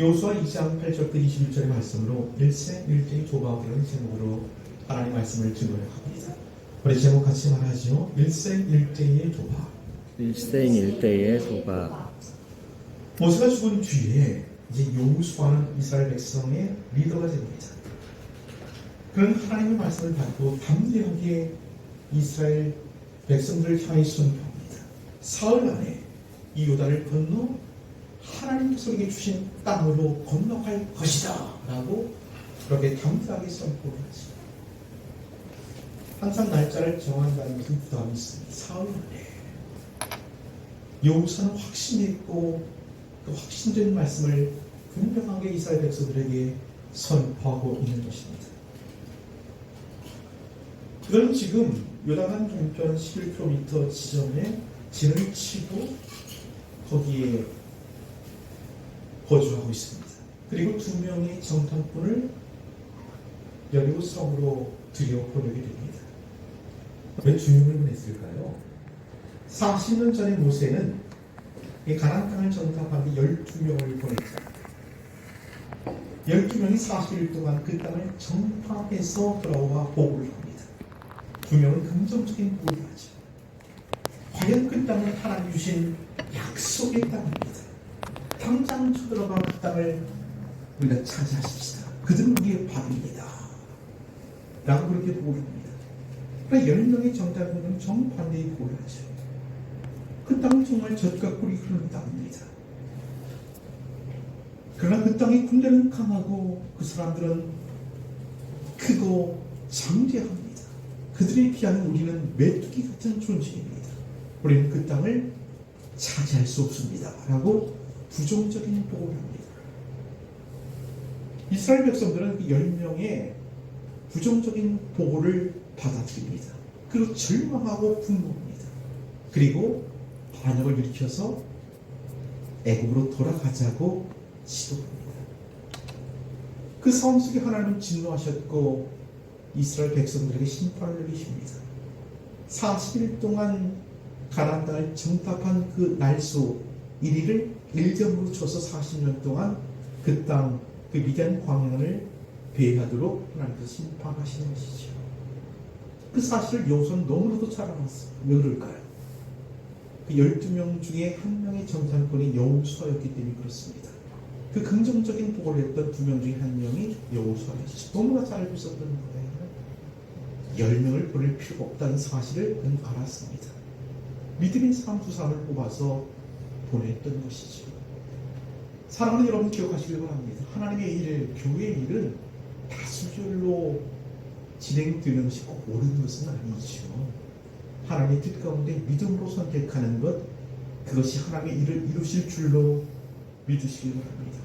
여호수아 2장 8절부터 21절의 말씀으로 일생일대의 조각이라는 제목으로 하나님의 말씀을 증거해 갑니다. 우리 제목 같이 말하죠. 일생일대의 조각. 일생일대의 조각. 모세가 죽은 뒤에 이제 여호수아는 이스라엘 백성의 리더가 됩니다. 그런 하나님의 말씀을 받고 담대하게 이스라엘 백성들을 향해 선포합니다. 사흘 안에 이 요단을 건너 하나님께서 우리에게 주신 땅으로 건너갈 것이다 라고 그렇게 담대하게 선포를 하죠. 항상 날짜를 정한다는 것은 부담이 있습니다. 사흘 안에 여호수아는 확신이 있고 그 확신된 말씀을 분명하게 이스라엘 백성들에게 선포하고 있는 것입니다. 그들은 지금 요단강 동편 11km 지점에 진을 치고 거기에 거주하고 있습니다. 그리고 2명의 정탐꾼을 여리고 성으로 들여보내게 됩니다. 왜 2명을 보냈을까요? 40년 전에 모세는 이 가나안 땅을 정탐하는데 12명을 보냈죠. 12명이 40일 동안 그 땅을 정탐해서 돌아와 보고를 합니다. 2명은 긍정적인 보고를 하죠. 과연 그 땅은 하나님 주신 약속의 땅입니다. 당장 쳐들어가 그 땅을 우리가 차지하십시다. 그들은 우리의 밥입니다. 라고 그렇게 보고를 합니다. 그러나 10명의 정탐꾼은 정반대의 보고를 하죠. 그 땅은 정말 젖과 꿀이 흐르는 땅입니다. 그러나 그 땅의 군대는 강하고 그 사람들은 크고 장대합니다. 그들에 비하면 우리는 메뚜기 같은 존재입니다. 우리는 그 땅을 차지할 수 없습니다. 라고 부정적인 보고를 합니다. 이스라엘 백성들은 그 10명의 부정적인 보고를 받아들입니다. 그리고 절망하고 분노합니다. 그리고 반역을 일으켜서 애굽으로 돌아가자고 시도합니다. 그 상황 속에 하나님은 진노하셨고 이스라엘 백성들에게 심판을 내리십니다. 40일 동안 가나안 땅을 정탐한 그 날수 1일을 1점으로 쳐서 40년 동안 그 땅, 그 미디안 광야를 배회하도록 하나님께서 심판하시는 것이죠. 그 사실을 여호수아는 너무나도 잘 알았어요. 왜 그럴까요? 그 12명 중에 한 명의 정탐꾼이 여호수아였기 때문에 그렇습니다. 그 긍정적인 보고를 했던 2명 중에 한 명이 여호수아였죠. 너무나 잘 알고 있었던 거예요. 10명을 보낼 필요가 없다는 사실을 그는 알았습니다. 믿음의 사람 2사람을 뽑아서 보냈던 것이죠. 사랑하는 여러분 기억하시길 바랍니다. 하나님의 일, 교회의 일은 다수결로 진행되는 것이 꼭 옳은 것은 아니죠. 하나님의 뜻 가운데 믿음으로 선택하는 것, 그것이 하나님의 일을 이루실 줄로 믿으시길 바랍니다.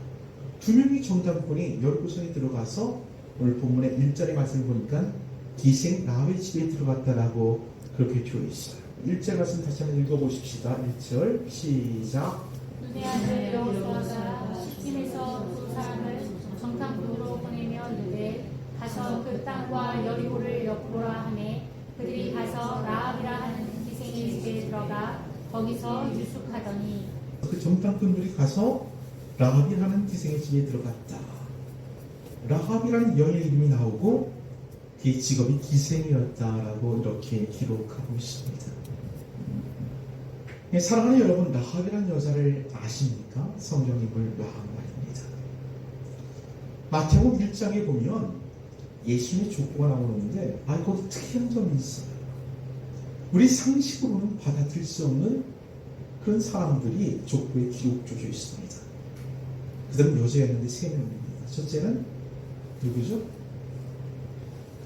2명의 정탐꾼이 여리고성에 들어가서 오늘 본문의 1절의 말씀을 보니까 기생 라합의 집에 들어갔다라고 그렇게 되어 있어요. 1절 말씀 다시 한번 읽어보십시다. 1절 시작. 눈의 아들 여호수아가 시팀에서 2사람을 정탐꾼으로 보내며 이르되 가서 그 땅과 여리고를 엿보라 하매 그들이 가서 라합이라 하는 기생의 집에 들어가 거기서 유숙하더니 그 정탐꾼들이 가서 라합이라는 기생의 집에 들어갔다. 라합이라는 여인의 이름이 나오고 그의 직업이 기생이었다라고 이렇게 기록하고 있습니다. 사랑하는 여러분, 라합이라는 여자를 아십니까? 성경인물 말입니다. 마태복음 1장에 보면 예수님의 족보가 나오는데 거기 특이한 점이 있어요. 우리 상식으로는 받아들일 수 없는 그런 사람들이 족보에 기록되어 있습니다. 그들은 여자였는데 3명입니다. 첫째는 누구죠?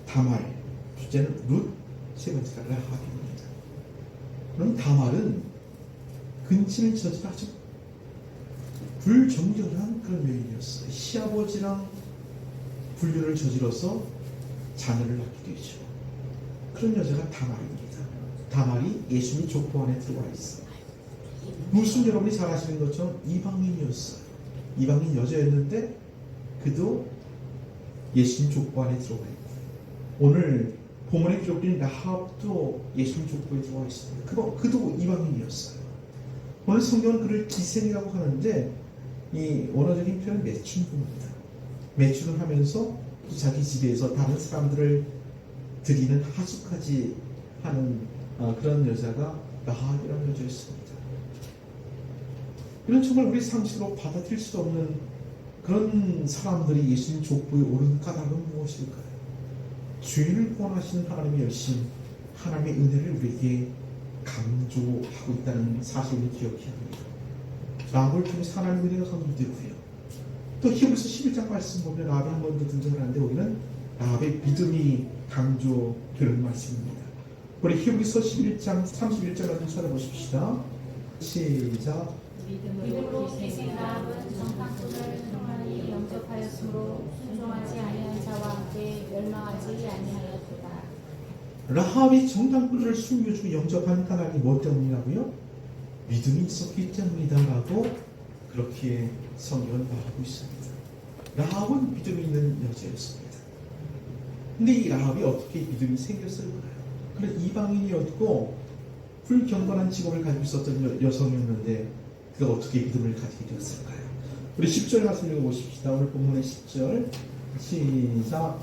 다말, 둘째는 룻, 세 번째가 라합입니다. 그럼 다말은 근친을 저질 아주 불정결한 그런 여인이었어요. 시아버지랑 불륜을 저질러서 자녀를 낳게 되죠. 그런 여자가 다말입니다. 다말이 예수님의 족보 안에 들어와 있어요. 무슨 여러분이 잘 아시는 것처럼 이방인이었어요. 이방인 여자였는데 그도 예수님 족보 안에 들어와 있고 오늘 본문에 기록된 라합도 예수님 족보에 들어와 있습니다. 그도 이방인이었어요. 오늘 성경은 그를 기생이라고 하는데 이 원어적인 표현은 매춘부입니다. 매춘을 하면서 또 자기 집에서 다른 사람들을 드리는 하숙까지 하는 그런 여자가 라합이라는 여자였습니다. 이런 정말 우리 상식으로 받아들일 수 없는 그런 사람들이 예수님 족보에 오른 까닭은 무엇일까요? 죄인을 구원하시는 하나님의 열심, 하나님의 은혜를 우리에게 강조하고 있다는 사실을 기억해야 합니다. 라합을 통해서 하나님의 은혜가 강조되고요. 또 히브리서 11장 말씀 보면 라합이 한 번 더 등장하는데 우리는 라합의 믿음이 강조되는 말씀입니다. 우리 히브리서 11장 31절 한번 찾아보십시다. 시작. 믿음으로 계신 라합은 정탐꾼을 평안히 영접하였으므로 순종하지 아니한 자와 함께 멸망하지 아니하였도다. 라합이 정탐꾼을 숨겨주고 영접한 까닭이 뭐 때문이라고요? 믿음이 있었기 때문이다라고 그렇게 성경은 말하고 있습니다. 라합은 믿음이 있는 여자였습니다. 근데 이 라합이 어떻게 믿음이 생겼을까요? 그래 이방인이었고 불경건한 직업을 가지고 있었던 여성이었는데 그가 어떻게 믿음을 가지게 되었을까요? 우리 10절 말씀 읽어보십시다. 오늘 본문의 10절 시작.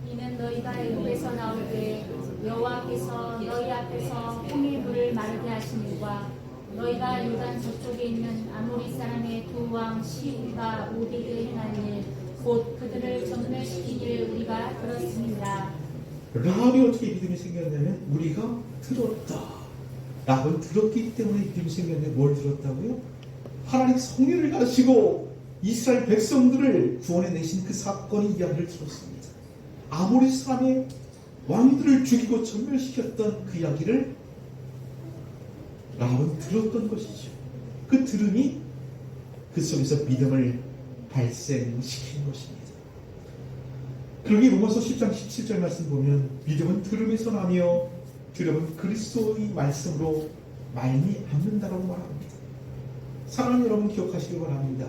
이는 너희가 애굽에서 나올 때 여호와께서 너희 앞에서 홍해 물을 마르게 하신 일과 너희가 요단 저쪽에 있는 아모리 사람의 두 왕 시온과 오디를 행한 일 곧 그들을 전멸시킨 일 우리가 들었습니다. 라합이 어떻게 믿음이 생겼냐면 우리가 들었다. 라합은 들었기 때문에 믿음이 생겼는데 뭘 들었다고요? 하나님 성령을 가시고 이스라엘 백성들을 구원해 내신 그 사건의 이야기를 들었습니다. 아모리 사람의 왕들을 죽이고 전멸시켰던 그 이야기를 라합은 들었던 것이죠. 그 들음이 그 속에서 믿음을 발생시킨 것입니다. 그러기 로마서 10장 17절 말씀 보면 믿음은 들음에서 나며 들음은 그리스도의 말씀으로 말미암는다라고 말합니다. 사랑하는 여러분 기억하시기 바랍니다.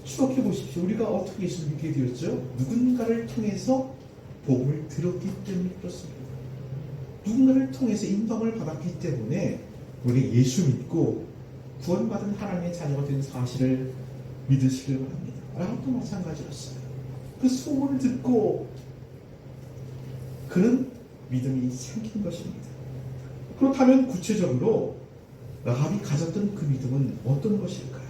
추억해 보십시오. 우리가 어떻게 예수를 믿게 되었죠? 누군가를 통해서 복음을 들었기 때문에 그렇습니다. 누군가를 통해서 인도함을 받았기 때문에 우리가 예수 믿고 구원받은 하나님의 자녀가 된 사실을 믿으시길 바랍니다. 라합도 마찬가지였어요. 그 소문을 듣고 그는 믿음이 생긴 것입니다. 그렇다면 구체적으로 라합이 가졌던 그 믿음은 어떤 것일까요?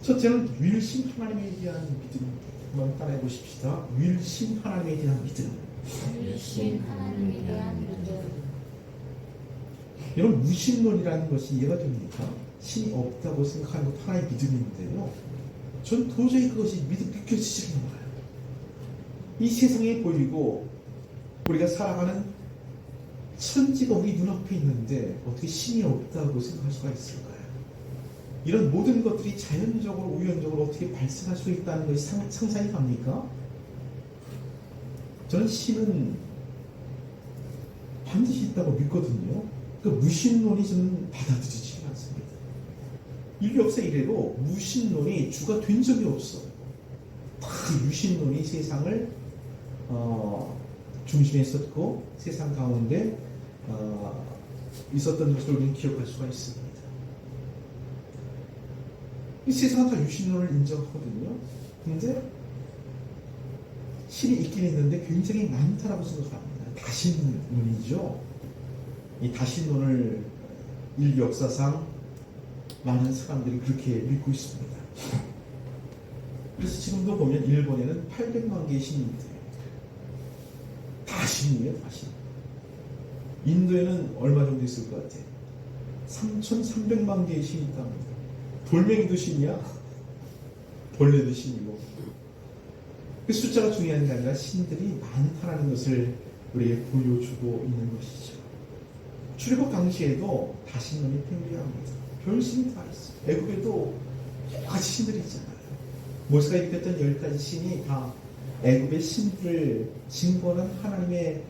첫째는 위일신 하나님에 대한 믿음입니다. 한번 따라해 보십시다. 위일신 하나님에 대한 믿음. 위일신 하나님에 대한 믿음. 이런 무신론이라는 것이 이해가 됩니까? 신이 없다고 생각하는 것도 하나의 믿음인데요. 전 도저히 그것이 믿겨지지 않아요. 이 세상에 보이고 우리가 살아가는 천지가 우리 눈앞에 있는데 어떻게 신이 없다고 생각할 수가 있을까요? 이런 모든 것들이 자연적으로 우연적으로 어떻게 발생할 수 있다는 것이 상상이 갑니까? 저는 신은 반드시 있다고 믿거든요. 그 무신론이 저는 받아들이지 않습니다. 인류 역사 이래로 무신론이 주가 된 적이 없어. 다 유신론이 세상을 중심에 있었고 세상 가운데 있었던 것을 우리는 기억할 수가 있습니다. 이 세상은 다 유신론을 인정하거든요. 근데 신이 있긴 있는데 굉장히 많다라고 생각합니다. 다신론이죠. 이 다신론을 인류 역사상 많은 사람들이 그렇게 믿고 있습니다. 그래서 지금도 보면 일본에는 800만 개의 신이 있대요. 다신이에요, 다신. 인도에는 얼마 정도 있을 것 같아요? 3,300만 개의 신이 있답니다. 돌멩이도 신이야? 벌레도 신이고. 그 숫자가 중요한 게 아니라 신들이 많다는 것을 우리에게 보여주고 있는 것이죠. 출애굽 당시에도 다신론이 팽배합니다. 별 신이 다 있어요. 애굽에도 여러 가지 신들이 있잖아요. 모세가 일으켰던 10가지 신이 다 애굽의 신들을 징벌한 하나님의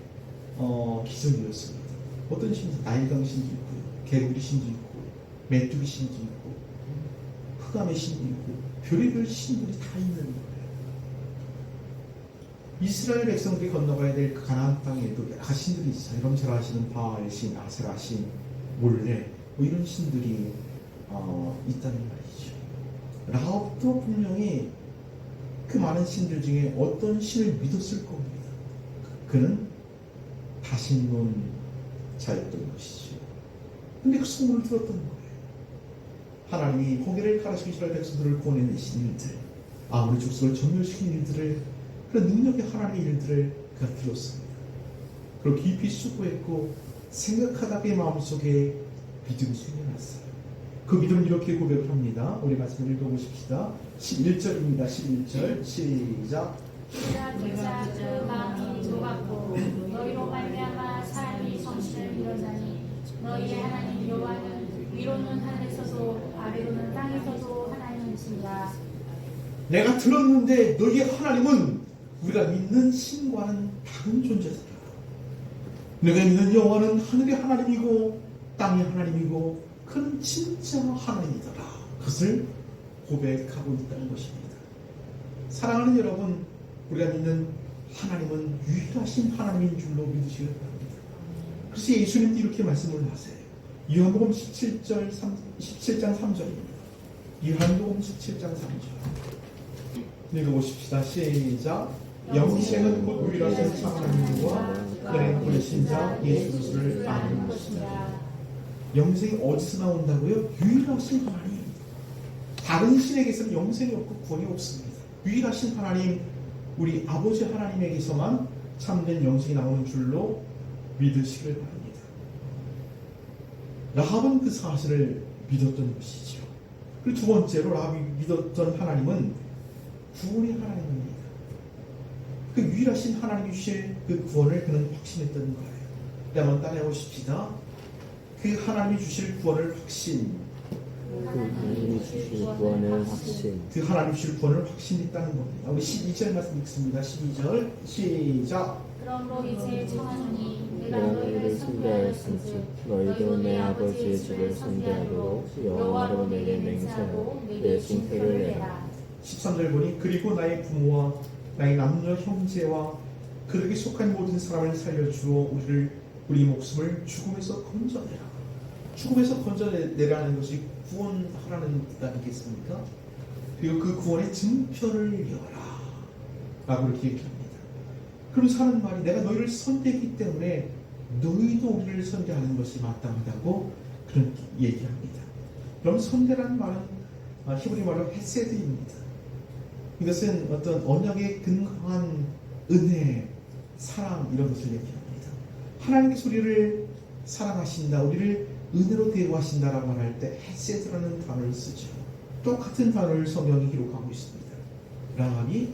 기적이었습니다. 어떤 신이 나일강 신도 있고요, 개구리 신도 있고, 메뚜기 신도 있고, 흑암의 신도 있고, 별의별 신들이 다 있는 거예요. 이스라엘 백성들이 건너가야 될 그 가나안 땅에도 여러 가지 신들이 있어요. 여러분 잘 아시는 바알 신, 아세라 신, 몰레 뭐 이런 신들이 있다는 말이죠. 라합도 분명히 그 많은 신들 중에 어떤 신을 믿었을 겁니다. 그는 다신론 자였던 것이죠. 근데 그 소문을 들었던 거예요. 하나님이 홍해를 가라시고 이스라엘 백성들을 구원해내신 일들, 아무리 족속을 전멸시킨 일들을, 그런 능력의 하나님의 일들을 그가 들었습니다. 그리고 깊이 수고했고 생각하다 그의 마음속에 믿음이 생겨났어요. 그 믿음은 이렇게 고백을 합니다. 우리 말씀을 읽어보십시다. 11절입니다. 11절 시작. 내가 그 마음이 녹았고 너희로 말미암아 사람이 성실을 이루자니 너희의 하나님 여호와는 위로는 하늘에서도 아래로는 땅에서도 하나님이신가. 내가 들었는데 너희의 하나님은 우리가 믿는 신과는 다른 존재다. 내가 믿는 여호와는 하늘의 하나님이고 땅의 하나님이고 그는 진짜 하나님이더라. 그것을 고백하고 있다는 것입니다. 사랑하는 여러분, 우리가 믿는 하나님은 유일하신 하나님인 줄로 믿으시길 바랍니다. 그래서 예수님도 이렇게 말씀을 하세요. 요한복음 17장 3절입니다. 요한복음 17장 3절 읽어보십시다. 시작. 영생은 곧 유일하신 참 하나님과 그의 보내신 자 예수 그리스도를 아는 것이다. 영생이 어디서 나온다고요? 유일하신 하나님. 다른 신에게서는 영생이 없고 구원이 없습니다. 유일하신 하나님, 우리 아버지 하나님에게서만 참된 영생이 나오는 줄로 믿으시길 바랍니다. 라합은 그 사실을 믿었던 것이죠. 그리고 두 번째로 라합이 믿었던 하나님은 구원의 하나님입니다. 그 유일하신 하나님이 주실 그 구원을 그는 확신했던 거예요. 한번 따라해 보십시다. 그 하나님이 주실 구원을 확신. 그 하나님이 주실 구원을 확신. 그 하나님이 주실 구원을 확신했다는 겁니다. 우리 12절 말씀 읽습니다. 12절 시작. 그러므로 이제 청하노니 내가 너희를 선대하였은즉 너희도 내 아버지의 집을 선대하도록 여호와로 내게 맹세하고 내 징표를 내라. 13절 보니 그리고 나의 부모와 나의 남녀 형제와 그들에게 속한 모든 사람을 살려주어 우리 목숨을 죽음에서 건져내라. 죽음에서 건져내라는 것이 구원하라는 뜻 아니겠습니까? 그리고 그 구원의 증표를 이어라 라고 이렇게 얘기합니다. 그러면서 하는 말이 내가 너희를 선대했기 때문에 너희도 우리를 선대하는 것이 마땅하다고 그런 얘기합니다. 그럼 선대라는 말은 히브리 말로 헤세드입니다. 이것은 어떤 언약에 근거한 은혜, 사랑 이런 것을 얘기합니다. 하나님께서 우리를 사랑하신다, 우리를 은혜로 대우하신다라고 말할 때 헤세드라는 단어를 쓰죠. 똑같은 단어를 성경이 기록하고 있습니다. 라합이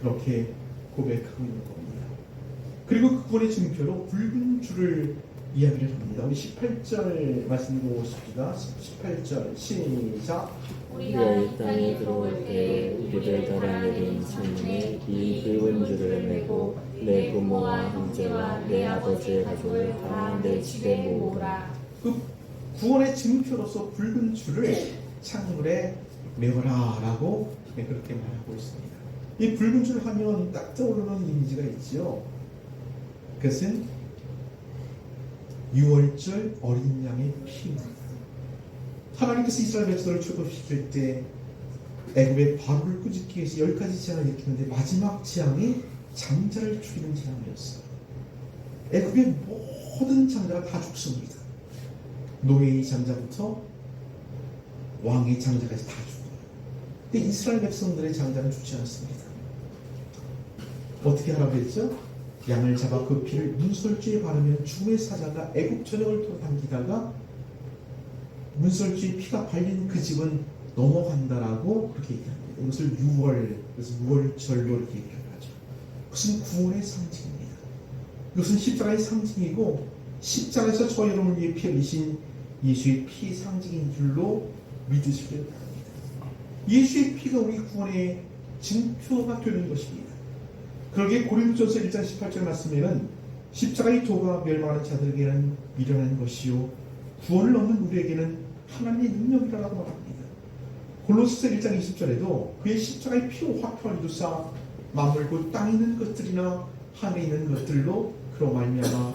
그렇게 고백하고 있는 겁니다. 그리고 그 구원의 증표로 붉은 줄을 이야기를 합니다. 우리 18절 말씀 읽어보십시다. 18절 시작. 우리가 이 땅에 들어올 때 우리를 달아내린 창문에 이 붉은 줄을 메고 내 부모와 형제와 내 아버지의 가족을 다 내 집에 모으라. 그 구원의 증표로서 붉은 줄을 창문에 메어라 라고 그렇게 말하고 있습니다. 이 붉은 줄 하면 딱 떠오르는 이미지가 있죠. 그것은 6월절 어린 양의 피입니다. 하나님께서 이스라엘 백성을 출애굽시킬 때 애굽의 바로를 꾸짖기 위해서 10가지 재앙을 일으키는데 마지막 재앙이 장자를 죽이는 재앙이었어요. 애굽의 모든 장자가 다 죽습니다. 노예의 장자부터 왕의 장자까지 다 죽어요. 근데 이스라엘 백성들의 장자는 죽지 않습니다. 어떻게 하라고 했죠? 양을 잡아 그 피를 문설주에 바르면 죽음의 사자가 애굽 전역을 돌아다니다가 문설주의 피가 발린 그 집은 넘어간다라고 그렇게 얘기합니다. 이것을 6월, 그래서 6월절로 이렇게 얘기를 하죠. 그것은 구원의 상징입니다. 이것은 십자가의 상징이고 십자가에서 저 여러분을 위해 피 흘리신 예수의 피의 상징인 줄로 믿으시길 바랍니다. 예수의 피가 우리 구원의 증표가 되는 것입니다. 그러기에 고린도전서 1장 18절 말씀에는 십자가의 도가 멸망하는 자들에게는 미련한 것이요 구원을 얻는 우리에게는 하나님의 능력이라고 말합니다. 골로새서 1장 20절에도 그의 십자가의 피로 화평을 이루사 만물고 땅에 있는 것들이나 하늘에 있는 것들로 그로 말미암아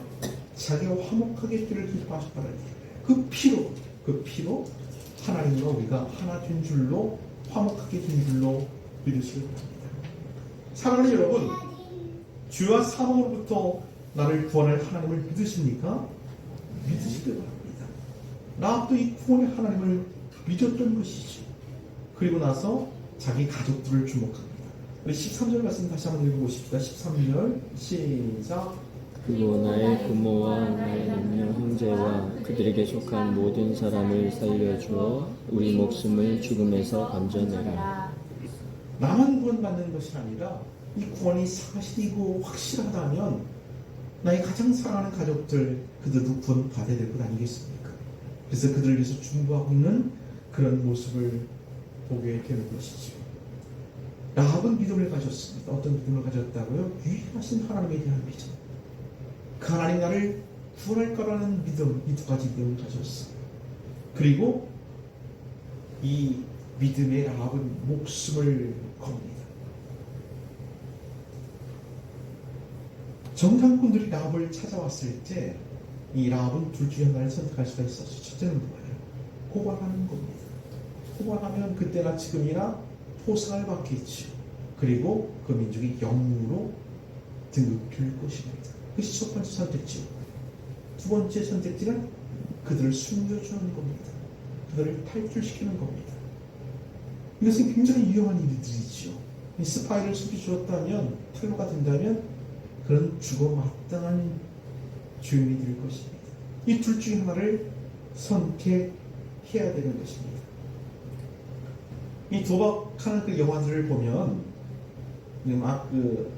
자기가 화목하게 그를 기뻐하셨다는 얘기예요. 그 피로 하나님과 우리가 하나 된 줄로, 화목하게 된 줄로 믿으시기 바랍니다. 사랑하는 여러분, 죄와 사망으로부터 나를 구원할 하나님을 믿으십니까? 믿으시기 바랍니다. 라합도 이 구원의 하나님을 믿었던 것이죠. 그리고 나서 자기 가족들을 주목합니다. 우리 13절 말씀 다시 한번 읽어보십시다. 13절 시작. 그리고 나의 부모와 나의 남녀 형제와 그들에게 속한 모든 사람을 살려주어 우리 목숨을 죽음에서 건져내라. 나만 구원받는 것이 아니라 이 구원이 사실이고 확실하다면 나의 가장 사랑하는 가족들, 그들도 구원받아야 될 것 아니겠습니까? 그래서 그들을 위해서 중보하고 있는 그런 모습을 보게 되는 것이죠. 라합은 믿음을 가졌습니다. 어떤 믿음을 가졌다고요? 유일하신 하나님에 대한 믿음. 그 하나님 나를 구원할 거라는 믿음, 이 두 가지 믿음을 가졌어. 그리고 이 믿음의 라합은 목숨을 겁니다. 정탐꾼들이 라합을 찾아왔을 때 이 라합은 둘 중에 하나를 선택할 수가 있었죠. 첫째는 뭐예요? 고발하는 겁니다. 고발하면 그때나 지금이나 포상을 받겠죠. 그리고 그 민족이 영웅으로 등극될 것입니다. 그것이 첫 번째 선택지요. 두 번째 선택지는 그들을 숨겨주는 겁니다. 그들을 탈출시키는 겁니다. 이것은 굉장히 위험한 일들이죠. 이 스파이를 숨겨주었다면, 탈로가 된다면 그런 죽어 마땅한 죄인이 될 것입니다. 이 둘 중에 하나를 선택해야 되는 것입니다. 이 도박하는 그 영화들을 보면 막 그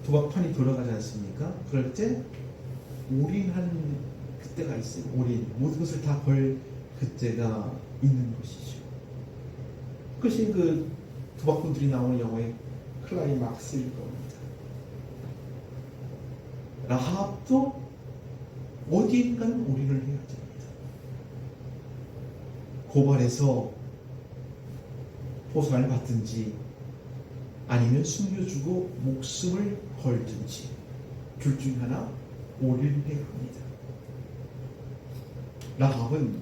도박판이 돌아가지 않습니까? 그럴 때 올인한 그때가 있어요. 올인. 모든 것을 다 걸 그때가 있는 것이죠. 그것이 그 도박꾼들이 나오는 영화의 클라이막스일 겁니다. 라합도 어디인가는 올인을 해야 됩니다. 고발해서 보상을 받든지 아니면 숨겨주고 목숨을 걸든지 둘 중 하나 올인을 해야 합니다. 라합은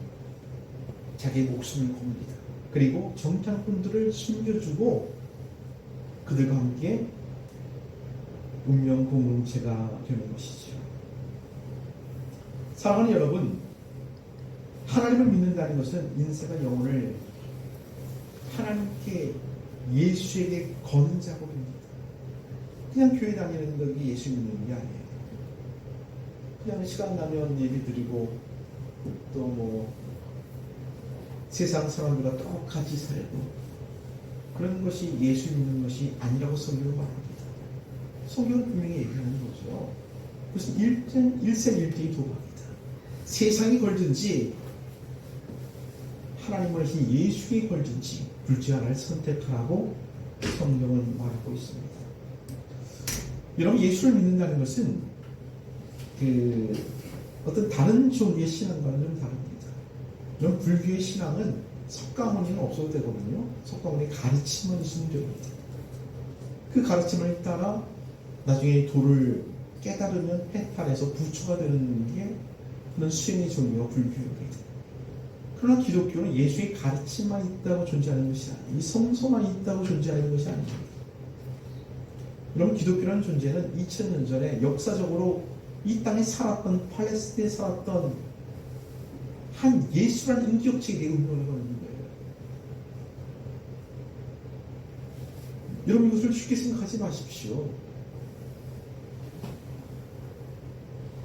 자기의 목숨을 겁니다. 그리고 정탐꾼들을 숨겨주고 그들과 함께 운명 공동체가 되는 것이죠. 사랑하는 여러분, 하나님을 믿는다는 것은 인생과 영혼을 하나님께 예수에게 거는 작업입니다. 그냥 교회 다니는 것이 예수 믿는 게 아니에요. 그냥 시간 나면 예배 드리고 또 뭐 세상 사람들과 똑같이 살고 그런 것이 예수 믿는 것이 아니라고 성경은 말합니다. 성경은 분명히 얘기하는 거죠. 그래서 일생일대의 도박이다. 세상이 걸든지 하나님을 하신 예수에 걸든지 둘 중 하나를 선택하라고 성경은 말하고 있습니다. 여러분, 예수를 믿는다는 것은 그 어떤 다른 종류의 신앙과는 좀 다릅니다. 여러분, 불교의 신앙은 석가모니는 없어도 되거든요. 석가모니의 가르침만 있으면 됩니다. 그 가르침을 따라 나중에 도를 깨달으면 해탈해서 부처가 되는 게 그런 수행의 종류가 불교입니다. 그러나 기독교는 예수의 가르침만 있다고 존재하는 것이 아니에요. 이 성서만 있다고 존재하는 것이 아닙니다. 여러분, 기독교라는 존재는 2000년 전에 역사적으로 이 땅에 살았던, 팔레스틴에 살았던 한 예수라는 인격체에 운명을 거는 거예요. 여러분, 이것을 쉽게 생각하지 마십시오.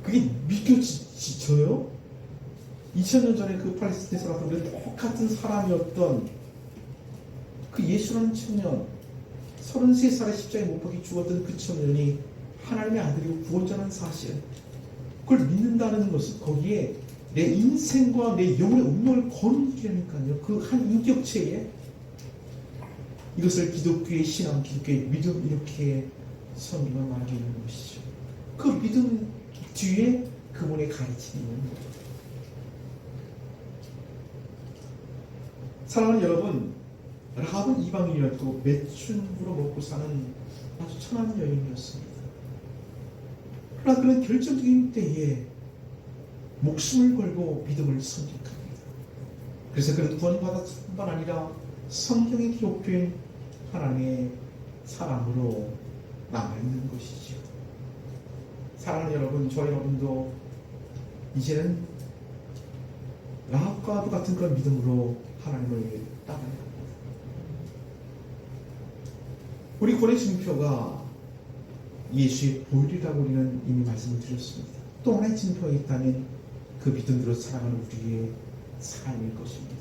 그게 믿겨지쳐요? 2000년 전에 그 팔레스틴에 살았던 똑같은 사람이었던 그 예수라는 청년, 33살에 십자가에 못 박혀 죽었던 그 청년이 하나님의 아들이고 구원자라는 사실, 그걸 믿는다는 것은 거기에 내 인생과 내 영혼의 운명을 거는 일이라니까요. 그 한 인격체에 이것을 기독교의 신앙, 기독교의 믿음, 이렇게 성경을 말하고 있는 것이죠. 그 믿음 뒤에 그분의 가르침이 있는 거예요. 사랑하는 여러분, 라합은 이방인이었고 매춘부로 먹고 사는 아주 천한 여인이었습니다. 그러나 그런 결정적인 때에 목숨을 걸고 믿음을 선택합니다. 그래서 그는 구원받았을 뿐만 아니라 성경에 기록된 하나님의 사람으로 남아있는 것이지요. 사랑하는 여러분, 저 여러분도 이제는 라합과도 같은 그런 믿음으로 하나님을 따라야 합니다. 우리 고레 징표가 예수의 보혈이라고 우리는 이미 말씀을 드렸습니다. 또 하나의 징표가 있다면 그 믿음으로 살아가는 우리의 삶일 것입니다.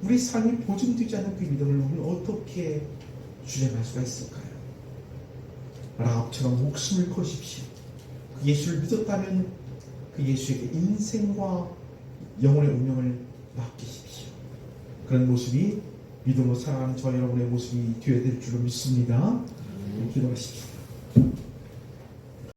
우리 삶이 보증되지 않는 그 믿음을 우리는 어떻게 주장할 수가 있을까요? 라합처럼 목숨을 거십시오. 그 예수를 믿었다면 그 예수에게 인생과 영혼의 운명을 맡기십시오. 그런 모습이 믿음으로 살아가는 저 여러분의 모습이 되어야 될 줄로 믿습니다. 기도하십시오.